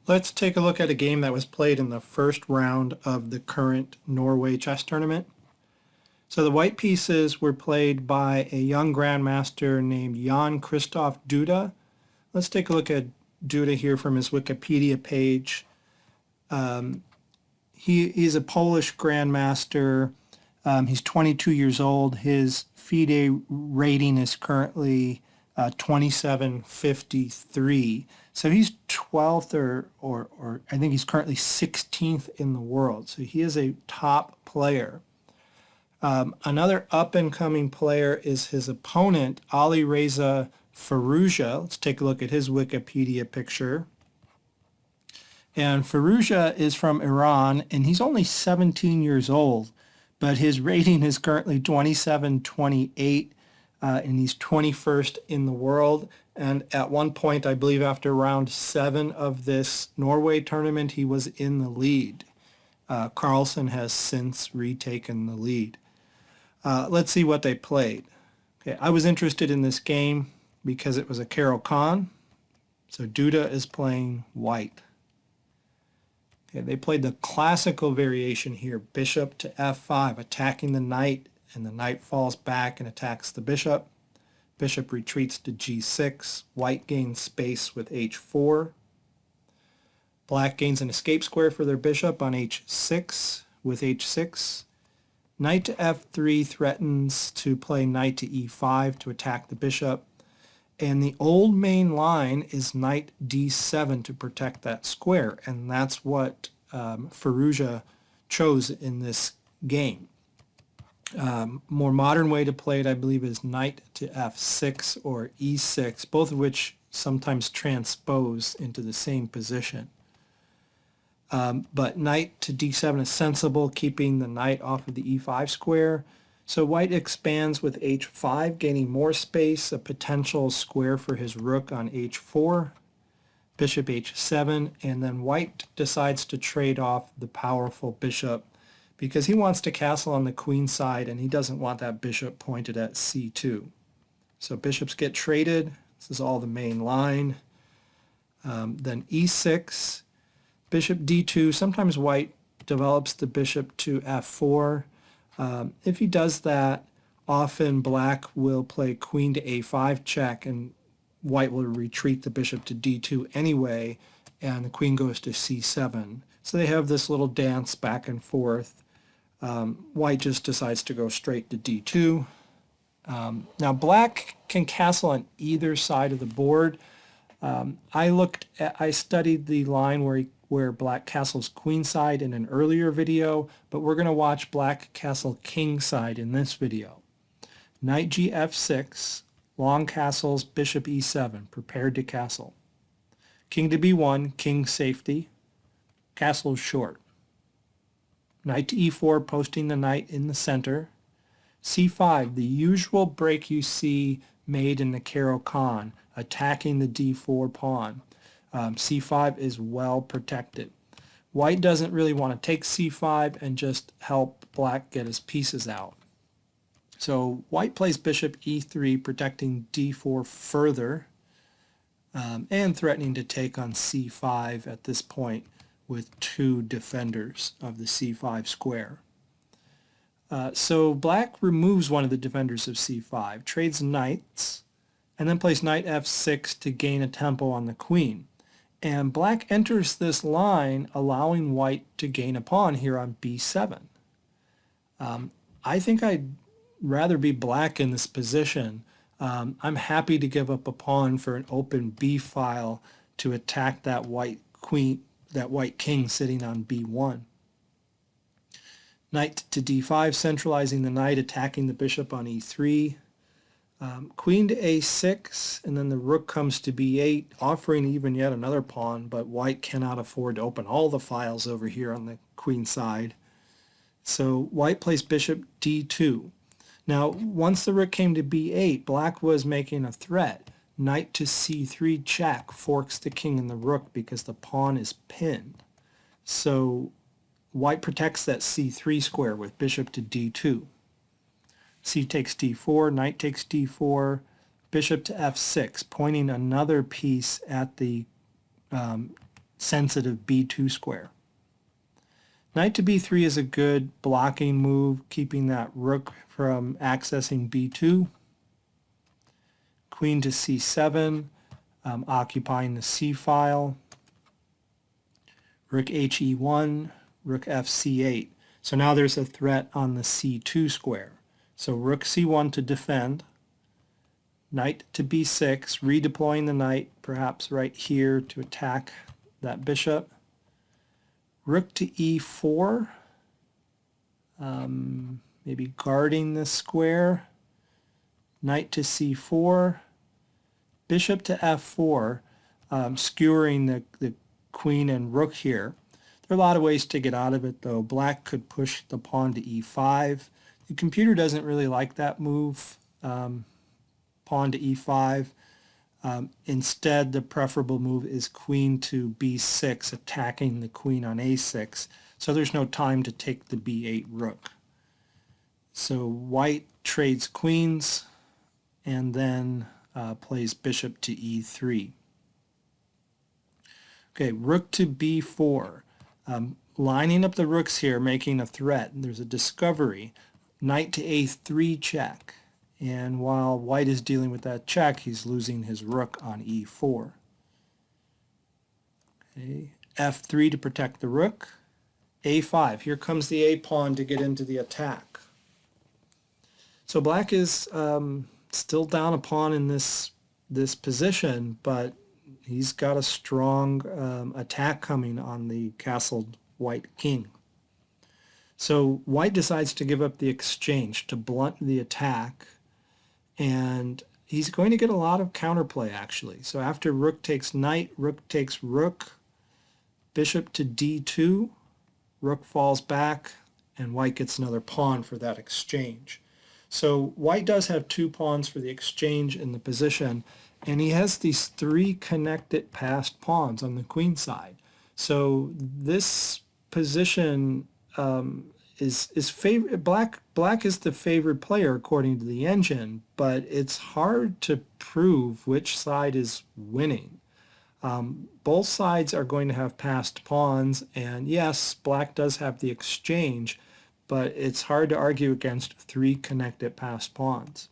Let's take a look at a game that was played in the first round of the current Norway chess tournament. So the white pieces were played by a young grandmaster named Jan-Krzysztof Duda. Let's take a look at Duda here from his Wikipedia page. He's a Polish grandmaster. He's 22 years old. His FIDE rating is currently 2753. So he's 12th or I think he's currently 16th in the world. So he is a top player. Another up-and-coming player is his opponent, Alireza Firouzja. Let's take a look at his Wikipedia picture. And Firouzja is from Iran, and he's only 17 years old, but his rating is currently 2728, and he's 21st in the world. And at one point, I believe after round 7 of this Norway tournament, he was in the lead. Carlsen has since retaken the lead. Let's see what they played. Okay, I was interested in this game because it was a Caro-Kann. So Duda is playing white. Okay, they played the classical variation here, bishop to f5, attacking the knight, and the knight falls back and attacks the bishop. Bishop retreats to g6. White gains space with h4. Black gains an escape square for their bishop on h6 with h6. Knight to f3 threatens to play knight to e5 to attack the bishop. And the old main line is knight d7 to protect that square, and that's what Firouzja chose in this game. More modern way to play it, I believe, is knight to f6 or e6, both of which sometimes transpose into the same position. But knight to d7 is sensible, keeping the knight off of the e5 square. So white expands with h5, gaining more space, a potential square for his rook on h4, bishop h7, and then white decides to trade off the powerful bishop because he wants to castle on the queen side and he doesn't want that bishop pointed at c2. So bishops get traded. This is all the main line. Then e6, bishop d2. Sometimes white develops the bishop to f4. If he does that, often black will play queen to a5 check and white will retreat the bishop to d2 anyway, and the queen goes to c7. So they have this little dance back and forth. White just decides to go straight to d2. Now black can castle on either side of the board. I studied the line where black castles queenside in an earlier video, but we're going to watch black castle kingside in this video. Knight gf6, long castles, bishop e7, prepared to castle. King to b1, king safety, castle short. Knight to e4, posting the knight in the center. c5, the usual break you see made in the Caro-Kann, attacking the d4 pawn. c5 is well protected. White doesn't really want to take c5 and just help black get his pieces out. So white plays bishop e3, protecting d4 further, and threatening to take on c5 at this point with two defenders of the c5 square. So black removes one of the defenders of c5, trades knights, and then plays knight f6 to gain a tempo on the queen. And black enters this line, allowing white to gain a pawn here on b7. I think I'd rather be black in this position. I'm happy to give up a pawn for an open b file to attack that white queen, that white king sitting on b1. Knight to d5, centralizing the knight, attacking the bishop on e3. Queen to a6, and then the rook comes to b8, offering even yet another pawn, but white cannot afford to open all the files over here on the queen side. So white plays bishop d2. Now, once the rook came to b8, black was making a threat. Knight to c3 check forks the king and the rook because the pawn is pinned. So white protects that c3 square with bishop to d2. C takes d4, knight takes d4, bishop to f6, pointing another piece at the sensitive b2 square. Knight to b3 is a good blocking move, keeping that rook from accessing b2. Queen to c7, occupying the c file. Rook he1, rook fc8. So now there's a threat on the c2 square. So rook c1 to defend. Knight to b6, redeploying the knight perhaps right here to attack that bishop. Rook to e4, maybe guarding this square. Knight to c4, bishop to f4, skewering the queen and rook here. There are a lot of ways to get out of it though. Black could push the pawn to e5. The computer doesn't really like that move, pawn to e5. Instead, the preferable move is queen to b6, attacking the queen on a6. So there's no time to take the b8 rook. So white trades queens and then plays bishop to e3. Okay, rook to b4. Lining up the rooks here, making a threat. There's a discovery. Knight to a3 check. And while white is dealing with that check, he's losing his rook on e4. Okay. f3 to protect the rook. a5. Here comes the a pawn to get into the attack. So black is still down a pawn in this position, but he's got a strong attack coming on the castled white king. So white decides to give up the exchange to blunt the attack, and he's going to get a lot of counterplay actually. So after rook takes knight, rook takes rook, bishop to d2, rook falls back, and white gets another pawn for that exchange. So white does have two pawns for the exchange in the position, and he has these three connected passed pawns on the queen side. So this position is favored. Black is the favored player according to the engine, but it's hard to prove which side is winning. Both sides are going to have passed pawns, and yes, black does have the exchange, but it's hard to argue against three connected passed pawns.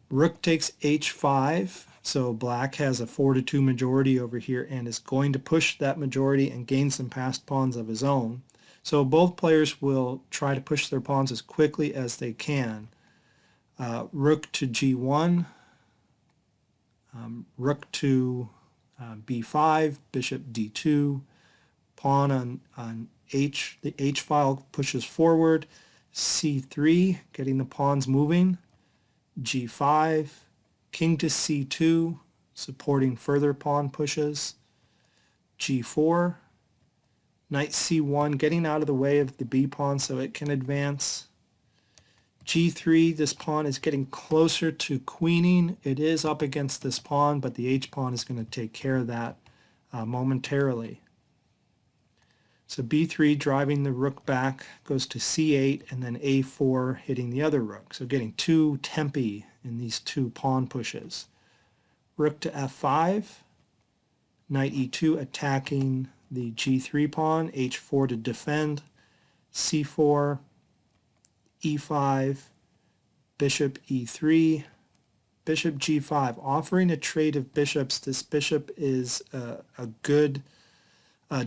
Rook takes h5, so black has a 4-2 majority over here and is going to push that majority and gain some passed pawns of his own. So both players will try to push their pawns as quickly as they can. Rook to g1, rook to b5, bishop d2, pawn on h, the h file pushes forward, c3, getting the pawns moving, g5, king to c2, supporting further pawn pushes, g4, knight c1, getting out of the way of the b pawn so it can advance, g3, this pawn is getting closer to queening. It is up against this pawn, but the h pawn is going to take care of that momentarily. So b3 driving the rook back, goes to c8, and then a4 hitting the other rook. So getting two tempi in these two pawn pushes. Rook to f5, knight e2 attacking the g3 pawn, h4 to defend, c4, e5, bishop e3, bishop g5, offering a trade of bishops. This bishop is a good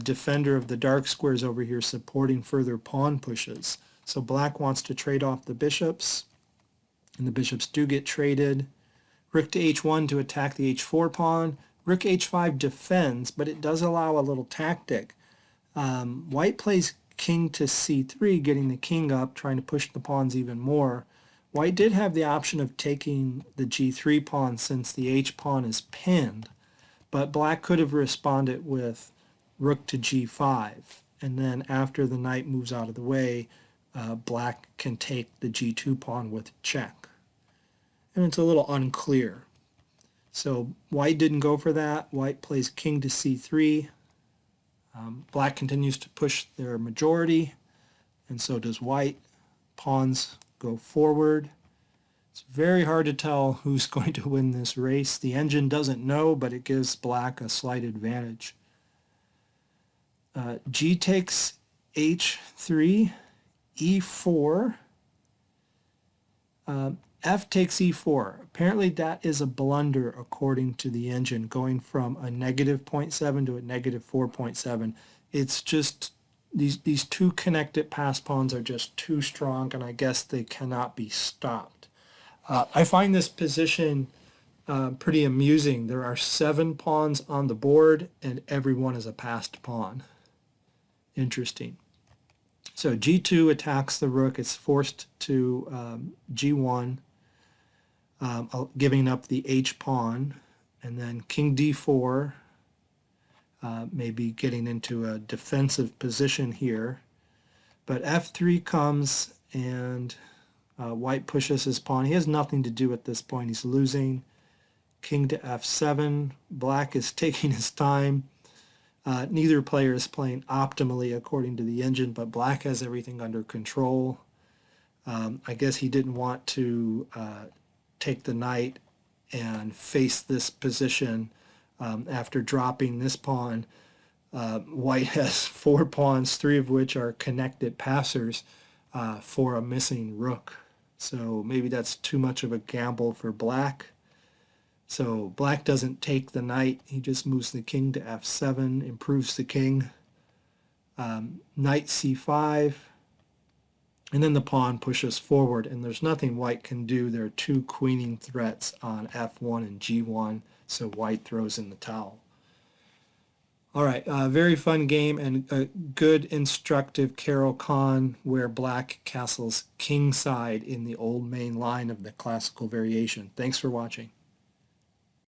defender of the dark squares over here, supporting further pawn pushes. So black wants to trade off the bishops, and the bishops do get traded. Rook to h1 to attack the h4 pawn. Rook h5 defends, but it does allow a little tactic. White plays king to c3, getting the king up, trying to push the pawns even more. White did have the option of taking the g3 pawn since the h pawn is pinned, but black could have responded with rook to g5, and then after the knight moves out of the way, black can take the g2 pawn with check. And it's a little unclear. So white didn't go for that. White plays king to c3. Black continues to push their majority, and so does white. Pawns go forward. It's very hard to tell who's going to win this race. The engine doesn't know, but it gives black a slight advantage. G takes H3, E4, F takes E4. Apparently that is a blunder according to the engine, going from a negative 0.7 to a negative 4.7. It's just, these two connected pass pawns are just too strong, and I guess they cannot be stopped. I find this position pretty amusing. There are 7 pawns on the board, and every one is a passed pawn. Interesting. So G2 attacks the rook. It's forced to G1, giving up the H pawn, and then King D4, maybe getting into a defensive position here. But F3 comes, and white pushes his pawn. He has nothing to do at this point. He's losing. King to F7. Black is taking his time. Neither player is playing optimally according to the engine, but black has everything under control. I guess he didn't want to take the knight and face this position after dropping this pawn. White has 4 pawns, 3 of which are connected passers for a missing rook. So maybe that's too much of a gamble for black. So black doesn't take the knight. He just moves the king to F7, improves the king. Knight C5. And then the pawn pushes forward, and there's nothing white can do. There are 2 queening threats on F1 and G1, so white throws in the towel. All right, very fun game and a good instructive Caro-Kann where black castles kingside in the old main line of the classical variation. Thanks for watching.